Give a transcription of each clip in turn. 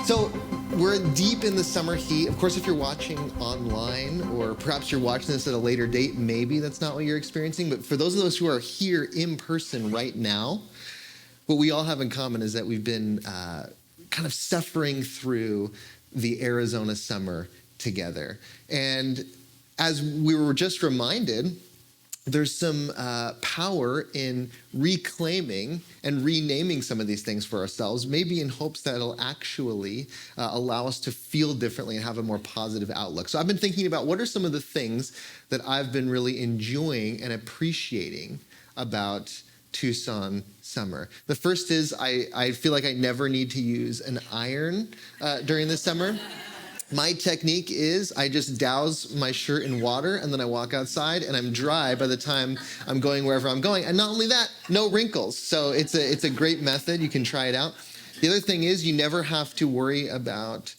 So we're deep in the summer heat. Of course, if you're watching online or perhaps you're watching this at a later date, maybe that's not what you're experiencing. But for those of us who are here in person right now, what we all have in common is that we've been kind of suffering through the Arizona summer together. And as we were just reminded, there's some power in reclaiming and renaming some of these things for ourselves, maybe in hopes that it'll actually allow us to feel differently and have a more positive outlook. So I've been thinking about what are some of the things that I've been really enjoying and appreciating about Tucson summer. The first is I feel like I never need to use an iron during the summer. My technique is I just douse my shirt in water and then I walk outside and I'm dry by the time I'm going wherever I'm going. And not only that, no wrinkles. So it's a great method. You can try it out. The other thing is you never have to worry about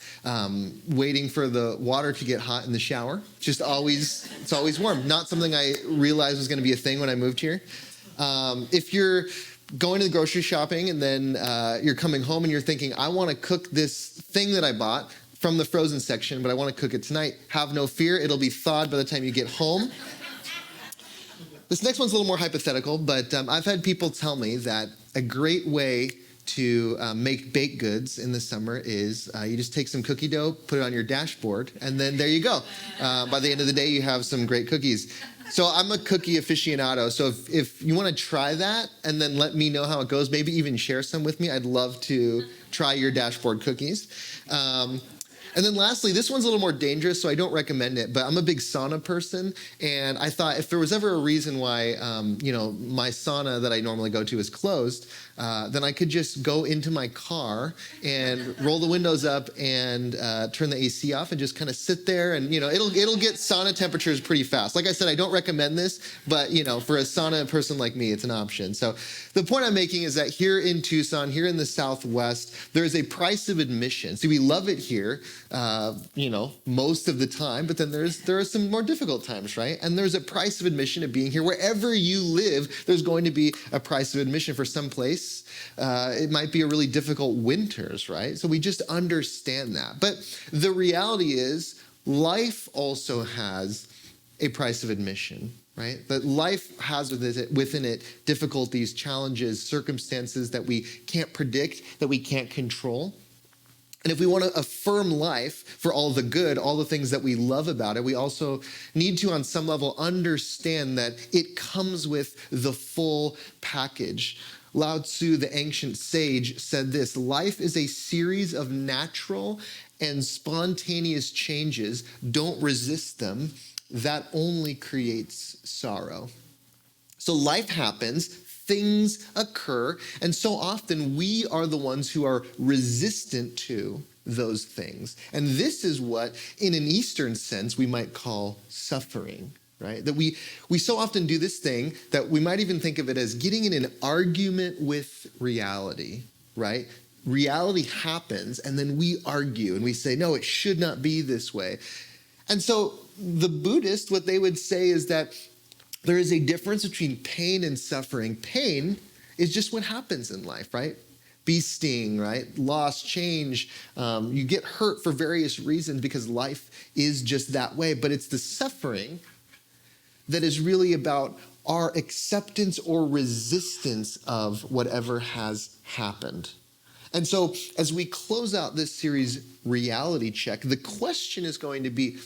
waiting for the water to get hot in the shower. It's always warm. Not something I realized was going to be a thing when I moved here. If you're going to the grocery shopping and then you're coming home and you're thinking, I want to cook this thing that I bought from the frozen section, but I want to cook it tonight. Have no fear, it'll be thawed by the time you get home. This next one's a little more hypothetical, but I've had people tell me that a great way to make baked goods in the summer is you just take some cookie dough, put it on your dashboard, and then there you go. By the end of the day, you have some great cookies. So I'm a cookie aficionado, so if you want to try that and then let me know how it goes, maybe even share some with me, I'd love to try your dashboard cookies. And then lastly, this one's a little more dangerous, so I don't recommend it, but I'm a big sauna person, and I thought if there was ever a reason why, my sauna that I normally go to is closed, then I could just go into my car and roll the windows up and turn the AC off and just kind of sit there, and, it'll get sauna temperatures pretty fast. Like I said, I don't recommend this, but, for a sauna person like me, it's an option. So the point I'm making is that here in Tucson, here in the Southwest, there's a price of admission. See, we love it here, most of the time, but then there are some more difficult times, right? And there's a price of admission of being here. Wherever you live, there's going to be a price of admission. For some place, it might be a really difficult winters, right? So we just understand that. But the reality is life also has a price of admission, right? That life has within it difficulties, challenges, circumstances that we can't predict, that we can't control. And if we want to affirm life for all the good, all the things that we love about it, we also need to, on some level, understand that it comes with the full package. Lao Tzu, the ancient sage, said this: life is a series of natural and spontaneous changes. Don't resist them. That only creates sorrow. So life happens. Things occur, and so often we are the ones who are resistant to those things. And this is what, in an Eastern sense, we might call suffering, right? That we so often do this thing that we might even think of it as getting in an argument with reality, right? Reality happens, and then we argue, and we say, no, it should not be this way. And so the Buddhist, what they would say is that there is a difference between pain and suffering. Pain is just what happens in life, right? Bee sting, right? Loss, change. You get hurt for various reasons because life is just that way. But it's the suffering that is really about our acceptance or resistance of whatever has happened. And so as we close out this series, Reality Check, the question is going to be,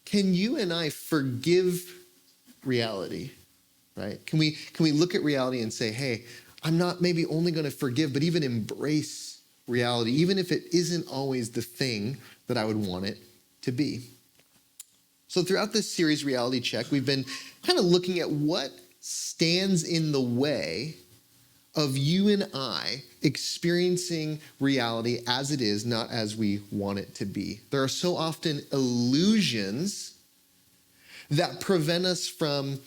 can you and I forgive reality, right? Can we look at reality and say, hey, I'm not maybe only going to forgive, but even embrace reality, even if it isn't always the thing that I would want it to be. So throughout this series, Reality Check, we've been kind of looking at what stands in the way of you and I experiencing reality as it is, not as we want it to be. There are so often illusions that prevent us from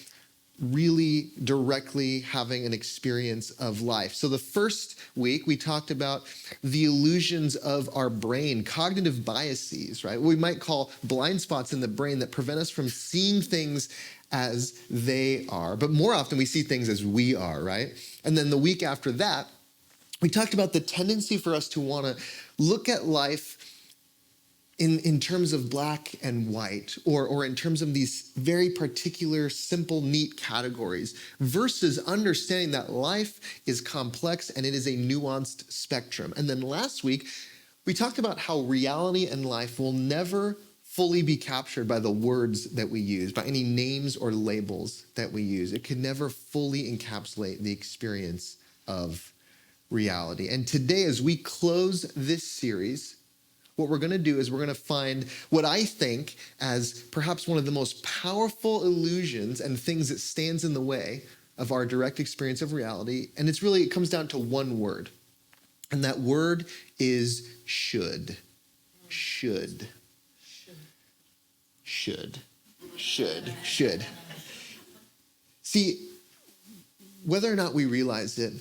really directly having an experience of life. So the first week, we talked about the illusions of our brain, cognitive biases, right? What we might call blind spots in the brain that prevent us from seeing things as they are. But more often, we see things as we are, right? And then the week after that, we talked about the tendency for us to want to look at life in terms of black and white, or in terms of these very particular, simple, neat categories, versus understanding that life is complex and it is a nuanced spectrum. And then last week, we talked about how reality and life will never fully be captured by the words that we use, by any names or labels that we use. It can never fully encapsulate the experience of reality. And today, as we close this series, what we're going to do is we're going to find what I think as perhaps one of the most powerful illusions and things that stands in the way of our direct experience of reality. And it comes down to one word. And that word is should. Should. See, whether or not we realize it,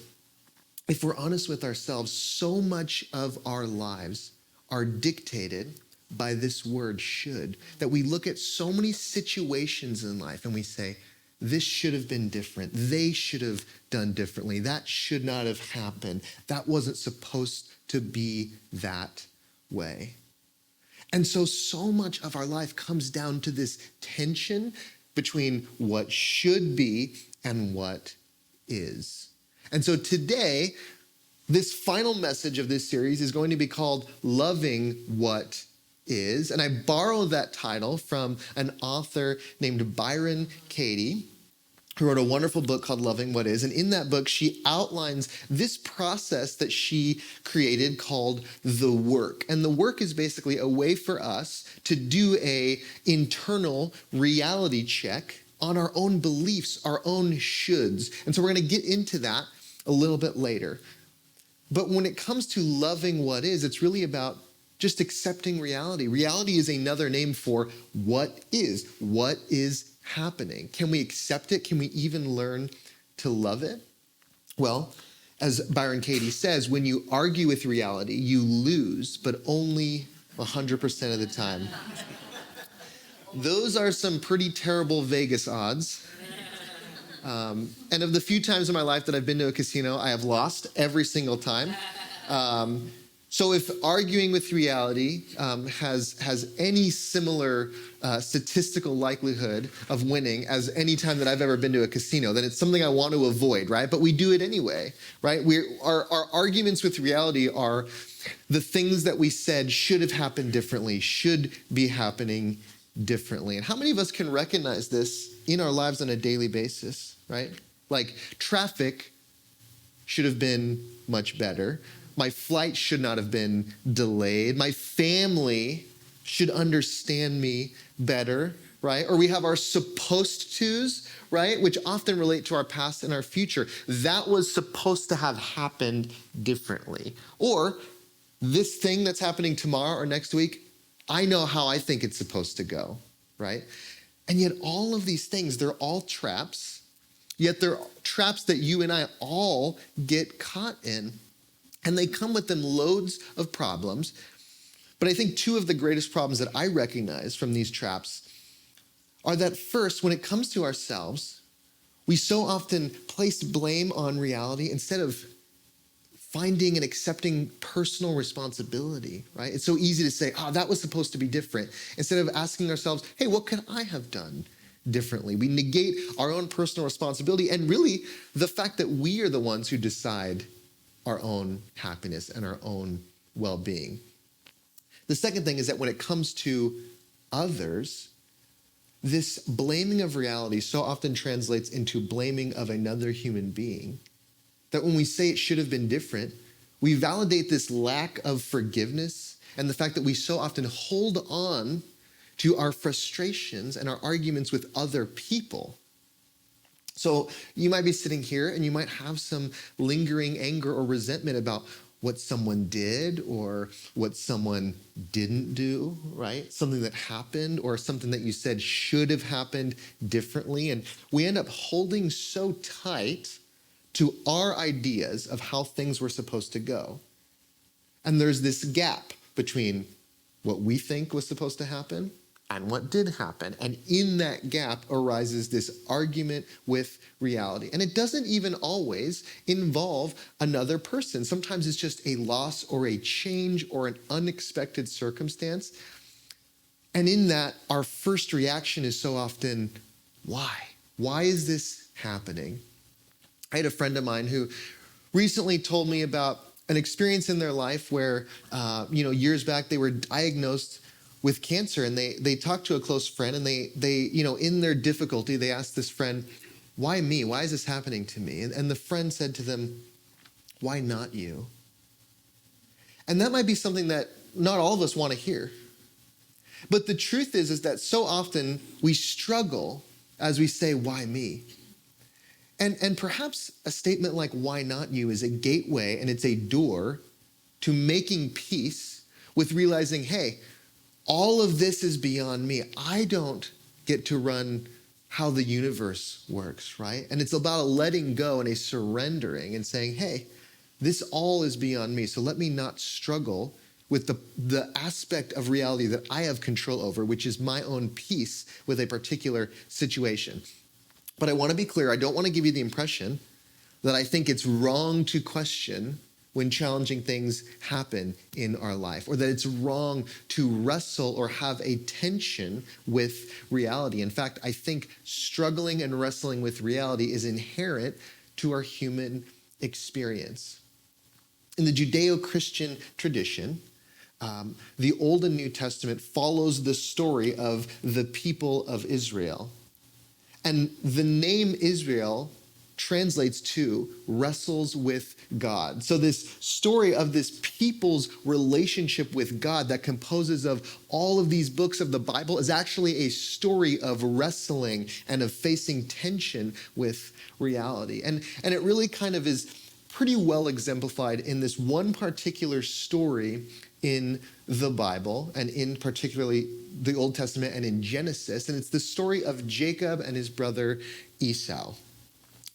if we're honest with ourselves, so much of our lives are dictated by this word should, that we look at so many situations in life and we say, this should have been different. They should have done differently. That should not have happened. That wasn't supposed to be that way. And so much of our life comes down to this tension between what should be and what is. And so today, this final message of this series is going to be called Loving What Is. And I borrow that title from an author named Byron Katie, who wrote a wonderful book called Loving What Is. And in that book, she outlines this process that she created called the work. And the work is basically a way for us to do an internal reality check on our own beliefs, our own shoulds. And so we're going to get into that a little bit later. But when it comes to loving what is, it's really about just accepting reality. Reality is another name for what is happening. Can we accept it? Can we even learn to love it? Well, as Byron Katie says, when you argue with reality, you lose, but only 100% of the time. Those are some pretty terrible Vegas odds. And of the few times in my life that I've been to a casino, I have lost every single time. So if arguing with reality has any similar statistical likelihood of winning as any time that I've ever been to a casino, then it's something I want to avoid, right? But we do it anyway, right? Our arguments with reality are the things that we said should have happened differently, should be happening differently. And how many of us can recognize this in our lives on a daily basis, right? Like traffic should have been much better. My flight should not have been delayed. My family should understand me better, right? Or we have our supposed tos, right? Which often relate to our past and our future. That was supposed to have happened differently. Or this thing that's happening tomorrow or next week, I know how I think it's supposed to go, right? And yet all of these things, they're all traps, yet they're traps that you and I all get caught in. And they come with them loads of problems. But I think two of the greatest problems that I recognize from these traps are that first, when it comes to ourselves, we so often place blame on reality instead of finding and accepting personal responsibility, right? It's so easy to say, that was supposed to be different, instead of asking ourselves, hey, what could I have done differently? We negate our own personal responsibility and really the fact that we are the ones who decide our own happiness and our own well-being. The second thing is that when it comes to others, this blaming of reality so often translates into blaming of another human being. That when we say it should have been different, we validate this lack of forgiveness and the fact that we so often hold on to our frustrations and our arguments with other people. So you might be sitting here and you might have some lingering anger or resentment about what someone did or what someone didn't do, right? Something that happened or something that you said should have happened differently. And we end up holding so tight to our ideas of how things were supposed to go. And there's this gap between what we think was supposed to happen and what did happen. And in that gap arises this argument with reality. And it doesn't even always involve another person. Sometimes it's just a loss or a change or an unexpected circumstance. And in that, our first reaction is so often, why? Why is this happening? I had a friend of mine who recently told me about an experience in their life where, years back they were diagnosed with cancer, and they talked to a close friend, and they in their difficulty, they asked this friend, why me? Why is this happening to me? And the friend said to them, why not you? And that might be something that not all of us want to hear. But the truth is that so often we struggle as we say, why me? And perhaps a statement like, why not you, is a gateway and it's a door to making peace with realizing, hey, all of this is beyond me. I don't get to run how the universe works, right? And it's about a letting go and a surrendering and saying, hey, this all is beyond me. So let me not struggle with the aspect of reality that I have control over, which is my own peace with a particular situation. But I want to be clear, I don't want to give you the impression that I think it's wrong to question when challenging things happen in our life, or that it's wrong to wrestle or have a tension with reality. In fact, I think struggling and wrestling with reality is inherent to our human experience. In the Judeo-Christian tradition, the Old and New Testament follows the story of the people of Israel. And the name Israel translates to wrestles with God. So this story of this people's relationship with God that composes of all of these books of the Bible is actually a story of wrestling and of facing tension with reality. And it really kind of is pretty well exemplified in this one particular story in the Bible, and in particularly the Old Testament and in Genesis. And it's the story of Jacob and his brother Esau.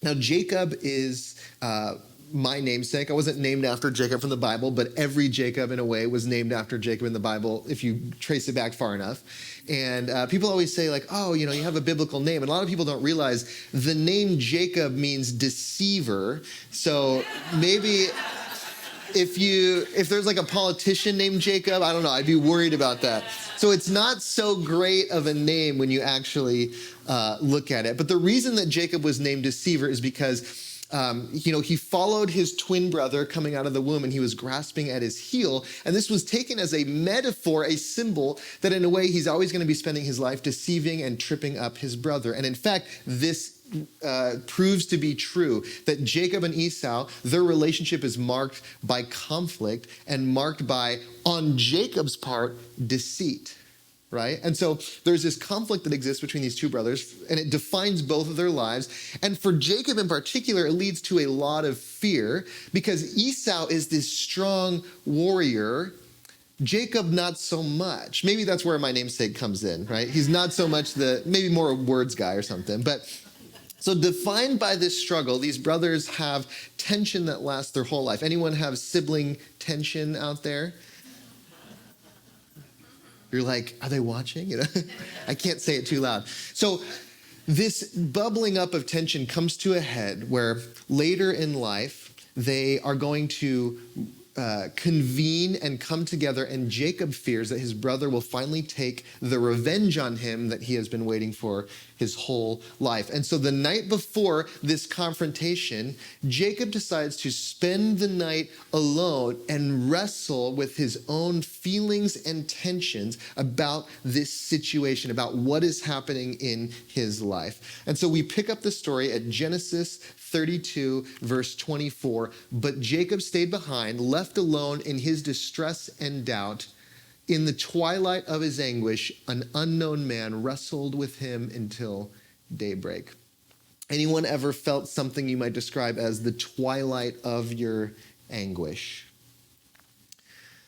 Now, Jacob is my namesake. I wasn't named after Jacob from the Bible, but every Jacob, in a way, was named after Jacob in the Bible, if you trace it back far enough. And people always say, like, oh, you have a biblical name. And a lot of people don't realize the name Jacob means deceiver. So maybe if there's like a politician named Jacob, I don't know, I'd be worried about that. So it's not so great of a name when you actually look at it. But the reason that Jacob was named deceiver is because he followed his twin brother coming out of the womb, and he was grasping at his heel. And this was taken as a metaphor, a symbol that in a way he's always going to be spending his life deceiving and tripping up his brother. And in fact, this proves to be true, that Jacob and Esau, their relationship is marked by conflict and marked by, on Jacob's part, deceit. Right? And so there's this conflict that exists between these two brothers, and it defines both of their lives. And for Jacob in particular, it leads to a lot of fear, because Esau is this strong warrior. Jacob, not so much. Maybe that's where my namesake comes in, right? He's not so much maybe more a words guy or something. But so defined by this struggle, these brothers have tension that lasts their whole life. Anyone have sibling tension out there? You're like, are they watching? I can't say it too loud. So this bubbling up of tension comes to a head where later in life, they are going to convene and come together, and Jacob fears that his brother will finally take the revenge on him that he has been waiting for his whole life. And so the night before this confrontation, Jacob decides to spend the night alone and wrestle with his own feelings and tensions about this situation, about what is happening in his life. And so we pick up the story at Genesis 32, verse 24. But Jacob stayed behind, left alone in his distress and doubt. In the twilight of his anguish, an unknown man wrestled with him until daybreak. Anyone ever felt something you might describe as the twilight of your anguish?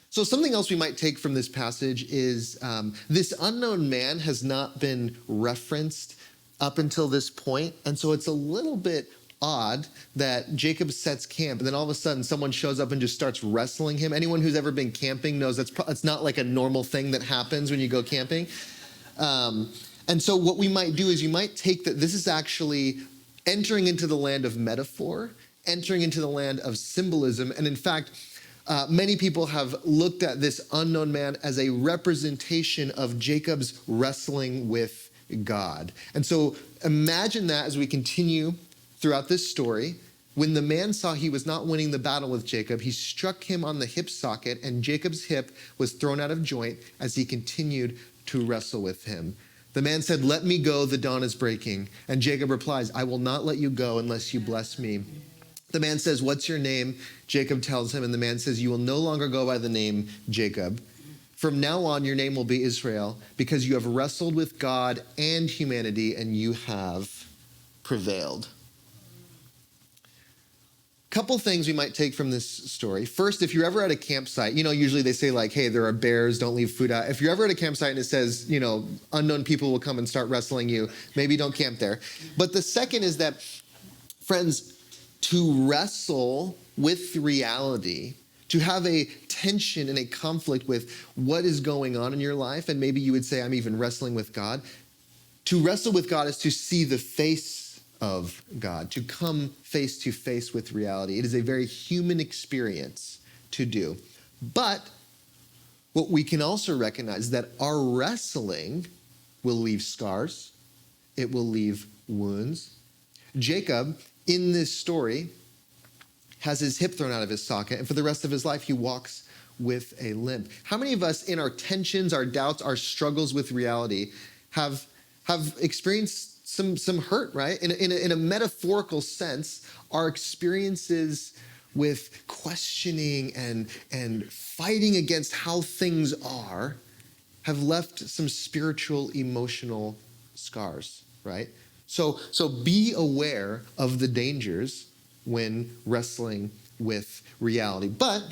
So something else we might take from this passage is this unknown man has not been referenced up until this point. And so it's a little bit odd that Jacob sets camp and then all of a sudden someone shows up and just starts wrestling him. Anyone who's ever been camping knows it's not like a normal thing that happens when you go camping. And so what we might do is you might take that this is actually entering into the land of metaphor, entering into the land of symbolism. And in fact, many people have looked at this unknown man as a representation of Jacob's wrestling with God. And so imagine that as we continue throughout this story. When the man saw he was not winning the battle with Jacob, he struck him on the hip socket, and Jacob's hip was thrown out of joint as he continued to wrestle with him. The man said, "Let me go, the dawn is breaking." And Jacob replies, "I will not let you go unless you bless me." The man says, "What's your name?" Jacob tells him, and the man says, "You will no longer go by the name Jacob. From now on, your name will be Israel, because you have wrestled with God and humanity, and you have prevailed." Couple things we might take from this story. First, if you're ever at a campsite, usually they say like, hey, there are bears, don't leave food out. If you're ever at a campsite and it says, unknown people will come and start wrestling you, maybe don't camp there. But the second is that, friends, to wrestle with reality, to have a tension and a conflict with what is going on in your life, and maybe you would say, I'm even wrestling with God. To wrestle with God is to see the face of God, to come face to face with reality. It is a very human experience to do. But what we can also recognize is that our wrestling will leave scars. It will leave wounds. Jacob, in this story, has his hip thrown out of his socket, and for the rest of his life, he walks with a limp. How many of us, in our tensions, our doubts, our struggles with reality, have experienced some hurt, right? In a metaphorical sense, our experiences with questioning and fighting against how things are have left some spiritual, emotional scars, right? So be aware of the dangers when wrestling with reality. But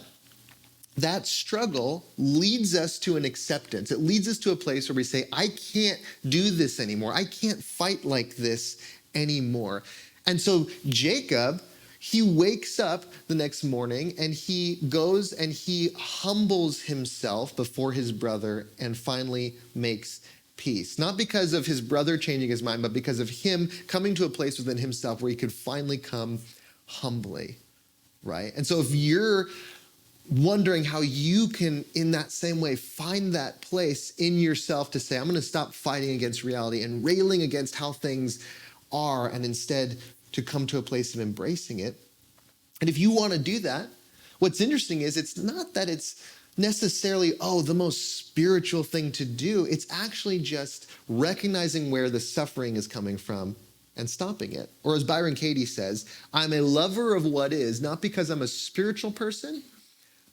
that struggle leads us to an acceptance. It leads us to a place where we say, I can't do this anymore. I can't fight like this anymore. And so Jacob, he wakes up the next morning and he goes and he humbles himself before his brother and finally makes peace. Not because of his brother changing his mind, but because of him coming to a place within himself where he could finally come humbly, right? And so if you're wondering how you can, in that same way, find that place in yourself to say, I'm going to stop fighting against reality and railing against how things are, and instead to come to a place of embracing it. And if you want to do that, what's interesting is it's not that it's necessarily, the most spiritual thing to do. It's actually just recognizing where the suffering is coming from and stopping it. Or as Byron Katie says, I'm a lover of what is, not because I'm a spiritual person,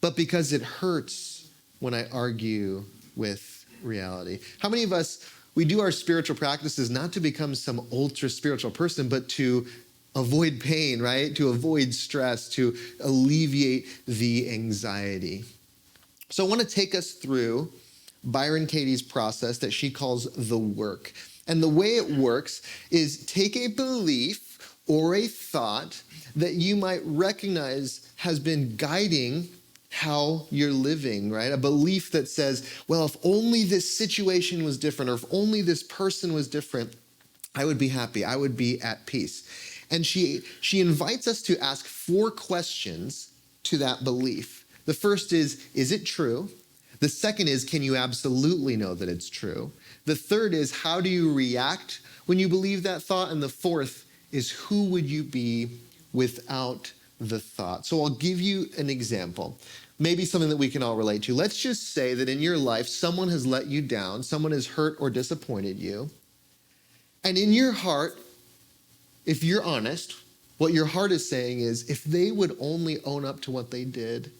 but because it hurts when I argue with reality. How many of us, we do our spiritual practices not to become some ultra spiritual person, but to avoid pain, right? To avoid stress, to alleviate the anxiety. So I want to take us through Byron Katie's process that she calls the work. And the way it works is take a belief or a thought that you might recognize has been guiding how you're living, right? A belief that says, well, if only this situation was different, or if only this person was different, I would be happy, I would be at peace. And she invites us to ask 4 questions to that belief. The first is it true? The second is, can you absolutely know that it's true? The third is, how do you react when you believe that thought? And the fourth is, who would you be without the thought? So I'll give you an example. Maybe something that we can all relate to. Let's just say that in your life, someone has let you down, someone has hurt or disappointed you. And in your heart, if you're honest, what your heart is saying is, if they would only own up to what they did,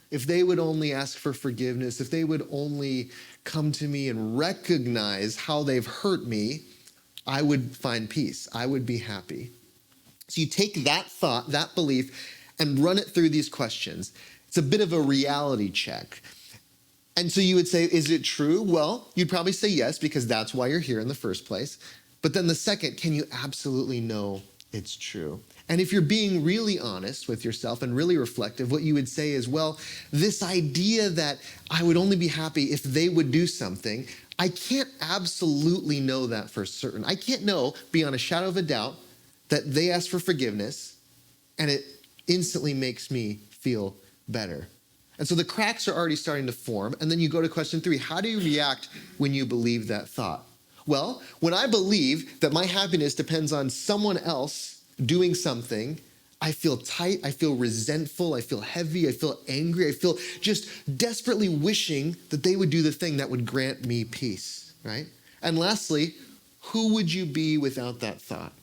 if they would only ask for forgiveness, if they would only come to me and recognize how they've hurt me, I would find peace. I would be happy. So you take that thought, that belief, and run it through these questions. It's a bit of a reality check. And so you would say, is it true? Well, you'd probably say yes, because that's why you're here in the first place. But then the second, can you absolutely know it's true. And if you're being really honest with yourself and really reflective, what you would say is, well, this idea that I would only be happy if they would do something, I can't absolutely know that for certain. I can't know beyond a shadow of a doubt that they ask for forgiveness and it instantly makes me feel better. And so the cracks are already starting to form. And then you go to question 3. How do you react when you believe that thought? Well, when I believe that my happiness depends on someone else doing something, I feel tight, I feel resentful, I feel heavy, I feel angry, I feel just desperately wishing that they would do the thing that would grant me peace, right? And lastly, who would you be without that thought?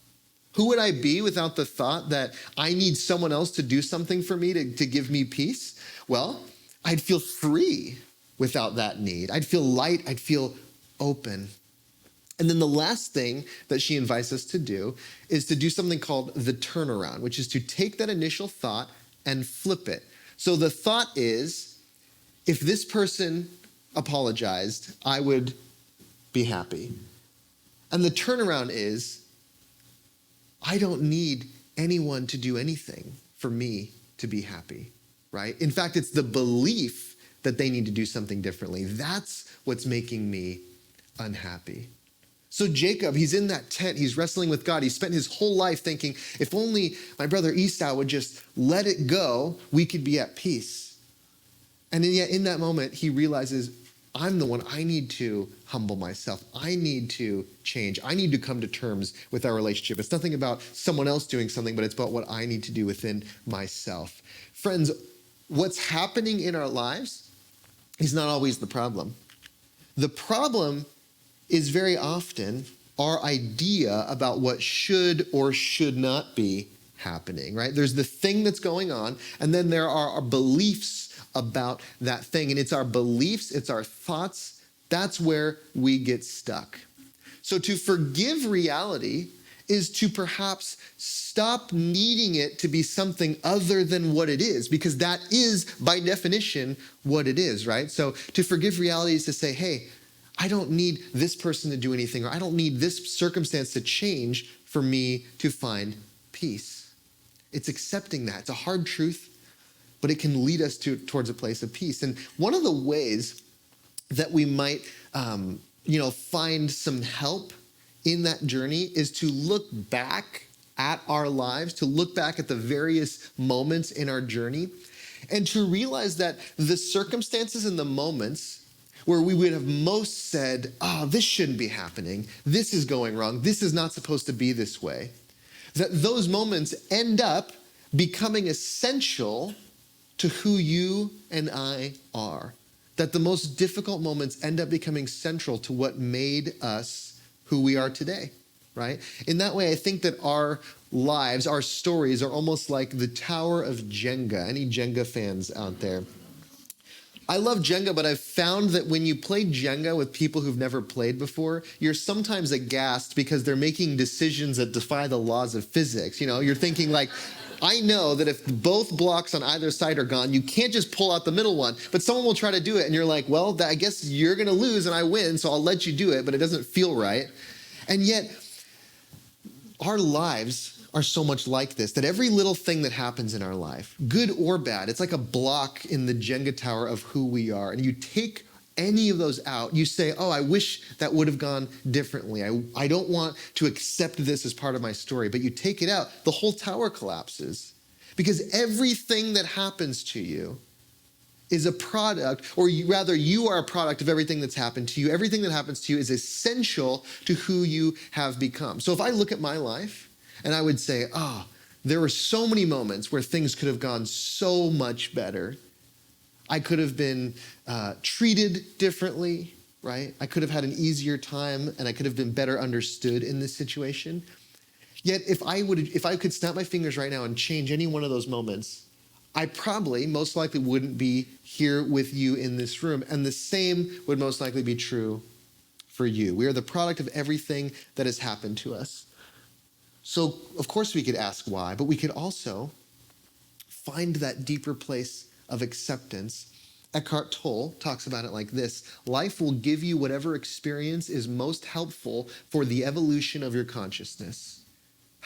Who would I be without the thought that I need someone else to do something for me to give me peace? Well, I'd feel free without that need. I'd feel light, I'd feel open. And then the last thing that she invites us to do is to do something called the turnaround, which is to take that initial thought and flip it. So the thought is, if this person apologized, I would be happy. And the turnaround is, I don't need anyone to do anything for me to be happy, right? In fact, it's the belief that they need to do something differently. That's what's making me unhappy. So Jacob, he's in that tent, he's wrestling with God. He spent his whole life thinking, if only my brother Esau would just let it go, we could be at peace. And yet in that moment, he realizes, I'm the one, I need to humble myself. I need to change. I need to come to terms with our relationship. It's nothing about someone else doing something, but it's about what I need to do within myself. Friends, what's happening in our lives is not always the problem. The problem is very often our idea about what should or should not be happening, right? There's the thing that's going on, and then there are our beliefs about that thing. And it's our beliefs, it's our thoughts, that's where we get stuck. So to forgive reality is to perhaps stop needing it to be something other than what it is, because that is, by definition, what it is, right? So to forgive reality is to say, hey, I don't need this person to do anything, or I don't need this circumstance to change for me to find peace. It's accepting that. It's a hard truth, but it can lead us towards a place of peace. And one of the ways that we might, find some help in that journey is to look back at our lives, to look back at the various moments in our journey, and to realize that the circumstances and the moments where we would have most said, this shouldn't be happening, this is going wrong, this is not supposed to be this way, that those moments end up becoming essential to who you and I are. That the most difficult moments end up becoming central to what made us who we are today, right? In that way, I think that our lives, our stories are almost like the Tower of Jenga. Any Jenga fans out there? I love Jenga, but I've found that when you play Jenga with people who've never played before, you're sometimes aghast because they're making decisions that defy the laws of physics. You're thinking like, I know that if both blocks on either side are gone, you can't just pull out the middle one, but someone will try to do it. And you're like, well, I guess you're going to lose and I win, so I'll let you do it, but it doesn't feel right. And yet, our lives are so much like this, that every little thing that happens in our life, good or bad, it's like a block in the Jenga tower of who we are. And you take any of those out, you say, I wish that would have gone differently. I don't want to accept this as part of my story. But you take it out, the whole tower collapses. Because everything that happens to you is a product, or rather you are a product of everything that's happened to you. Everything that happens to you is essential to who you have become. So if I look at my life, and I would say, there were so many moments where things could have gone so much better. I could have been treated differently, right? I could have had an easier time, and I could have been better understood in this situation. Yet if I could snap my fingers right now and change any one of those moments, I probably most likely wouldn't be here with you in this room. And the same would most likely be true for you. We are the product of everything that has happened to us. So, of course, we could ask why, but we could also find that deeper place of acceptance. Eckhart Tolle talks about it like this: life will give you whatever experience is most helpful for the evolution of your consciousness.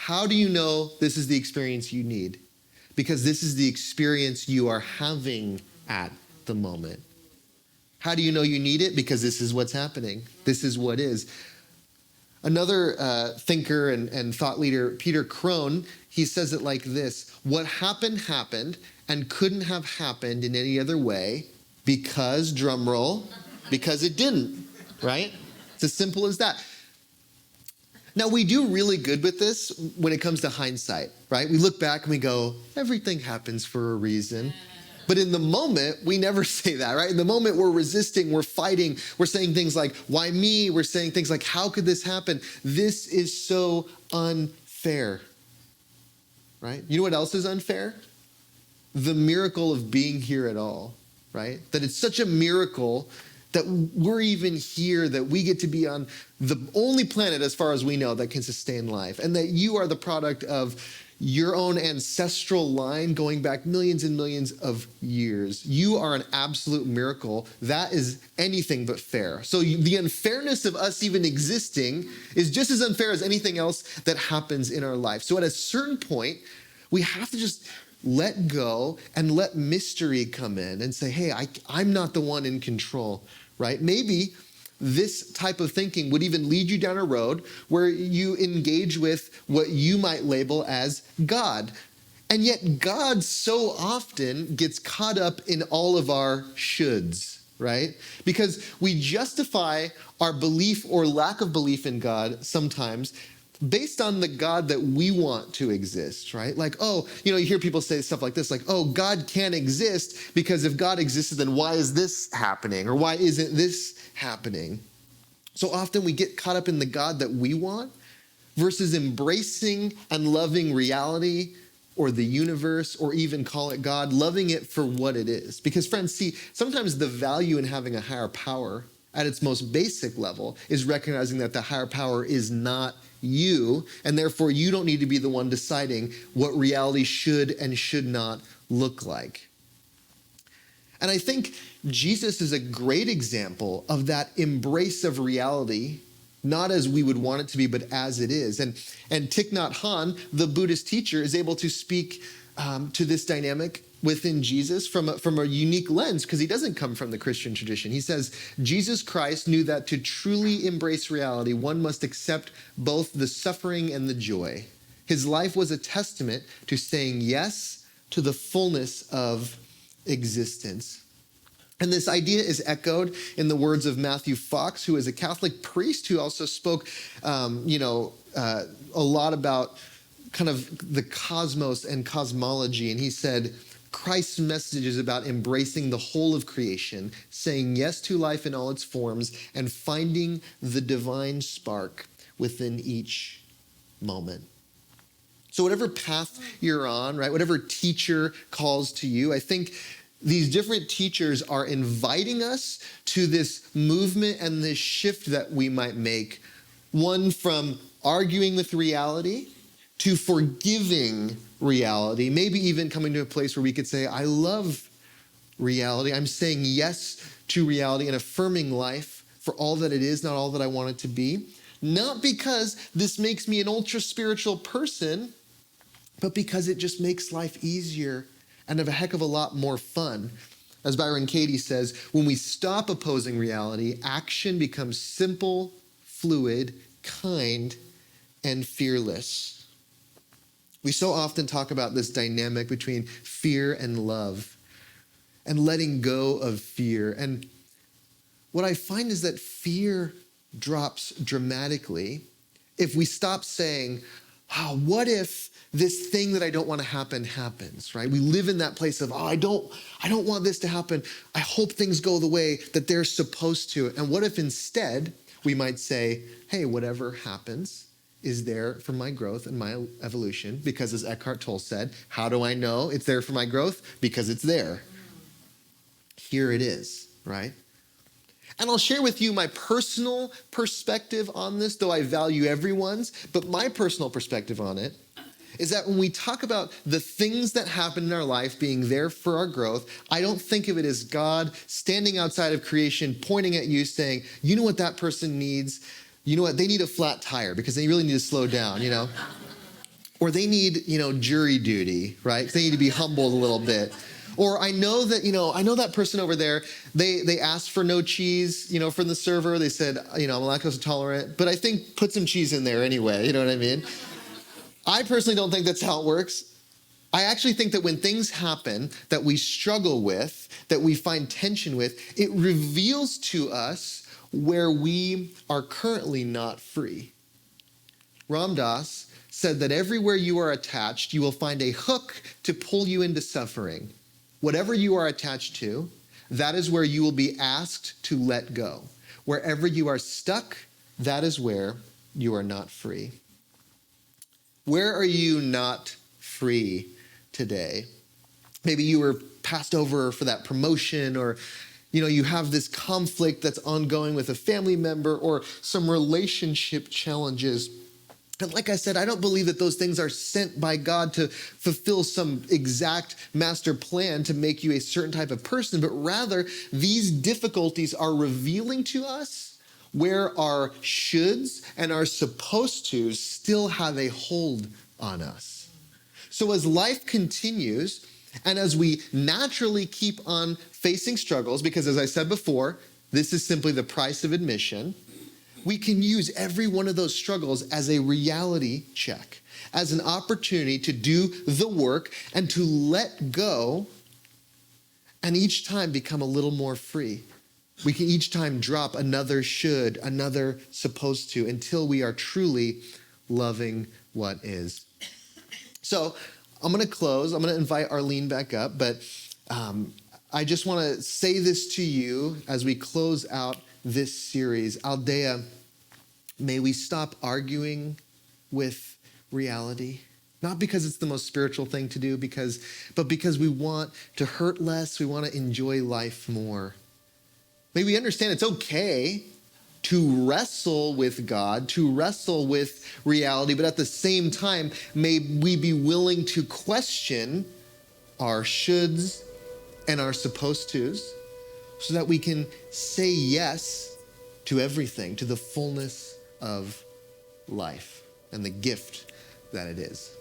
How do you know this is the experience you need? Because this is the experience you are having at the moment. How do you know you need it? Because this is what's happening. This is what is. Another thinker and thought leader, Peter Crone, he says it like this: what happened happened and couldn't have happened in any other way because, drum roll, because it didn't, right? It's as simple as that. Now, we do really good with this when it comes to hindsight, right? We look back and we go, everything happens for a reason. But in the moment, we never say that, right? In the moment, we're resisting, we're fighting, we're saying things like, why me? We're saying things like, how could this happen? This is so unfair, right? You know what else is unfair? The miracle of being here at all, right? That it's such a miracle that we're even here, that we get to be on the only planet, as far as we know, that can sustain life, and that you are the product of your own ancestral line going back millions and millions of years. You are an absolute miracle. That is anything but fair. So the unfairness of us even existing is just as unfair as anything else that happens in our life. So at a certain point, we have to just let go and let mystery come in and say, hey, I'm not the one in control, right? Maybe this type of thinking would even lead you down a road where you engage with what you might label as God. And yet God so often gets caught up in all of our shoulds, right? Because we justify our belief or lack of belief in God sometimes based on the God that we want to exist, right? Like, oh, you hear people say stuff like this, like, oh, God can't exist because if God existed, then why is this happening? Or why isn't this happening? So often we get caught up in the God that we want versus embracing and loving reality or the universe, or even call it God, loving it for what it is. Because friends, see, sometimes the value in having a higher power at its most basic level is recognizing that the higher power is not you, and therefore you don't need to be the one deciding what reality should and should not look like. And I think Jesus is a great example of that embrace of reality, not as we would want it to be, but as it is. And Thich Nhat Hanh, the Buddhist teacher, is able to speak to this dynamic within Jesus from a unique lens, because he doesn't come from the Christian tradition. He says, Jesus Christ knew that to truly embrace reality, one must accept both the suffering and the joy. His life was a testament to saying yes to the fullness of existence. And this idea is echoed in the words of Matthew Fox, who is a Catholic priest who also spoke, a lot about kind of the cosmos and cosmology. And he said, Christ's message is about embracing the whole of creation, saying yes to life in all its forms, and finding the divine spark within each moment. So whatever path you're on, right, whatever teacher calls to you, I think these different teachers are inviting us to this movement and this shift that we might make, one from arguing with reality to forgiving reality, maybe even coming to a place where we could say, I love reality. I'm saying yes to reality and affirming life for all that it is, not all that I want it to be. Not because this makes me an ultra spiritual person, but because it just makes life easier and a heck of a lot more fun. As Byron Katie says, when we stop opposing reality, action becomes simple, fluid, kind, and fearless. We so often talk about this dynamic between fear and love and letting go of fear. And what I find is that fear drops dramatically if we stop saying, oh, what if this thing that I don't want to happen happens, right? We live in that place of, oh, I don't want this to happen. I hope things go the way that they're supposed to. And what if instead we might say, hey, whatever happens is there for my growth and my evolution, because as Eckhart Tolle said, how do I know it's there for my growth? Because it's there. Here it is, right? And I'll share with you my personal perspective on this, though I value everyone's, but my personal perspective on it is that when we talk about the things that happen in our life being there for our growth, I don't think of it as God standing outside of creation, pointing at you saying, you know what that person needs? You know what? They need a flat tire because they really need to slow down, Or they need, jury duty, right? They need to be humbled a little bit. Or I know that person over there, they asked for no cheese, from the server. They said, I'm lactose intolerant, but I think put some cheese in there anyway, you know what I mean? I personally don't think that's how it works. I actually think that when things happen that we struggle with, that we find tension with, it reveals to us where we are currently not free. Ram Dass said that everywhere you are attached, you will find a hook to pull you into suffering. Whatever you are attached to, that is where you will be asked to let go. Wherever you are stuck, that is where you are not free. Where are you not free today? Maybe you were passed over for that promotion, or you have this conflict that's ongoing with a family member, or some relationship challenges. And like I said, I don't believe that those things are sent by God to fulfill some exact master plan to make you a certain type of person, but rather these difficulties are revealing to us where our shoulds and our supposed tos still have a hold on us. So as life continues, and as we naturally keep on facing struggles, because as I said before, this is simply the price of admission, we can use every one of those struggles as a reality check, as an opportunity to do the work and to let go, and each time become a little more free. We can each time drop another should, another supposed to, until we are truly loving what is. So I'm going to close. I'm going to invite Arlene back up, but I just want to say this to you as we close out this series. Aldea, may we stop arguing with reality. Not because it's the most spiritual thing to do, but because we want to hurt less, we want to enjoy life more. May we understand it's okay to wrestle with God, to wrestle with reality, but at the same time, may we be willing to question our shoulds and our supposed tos, so that we can say yes to everything, to the fullness of life and the gift that it is.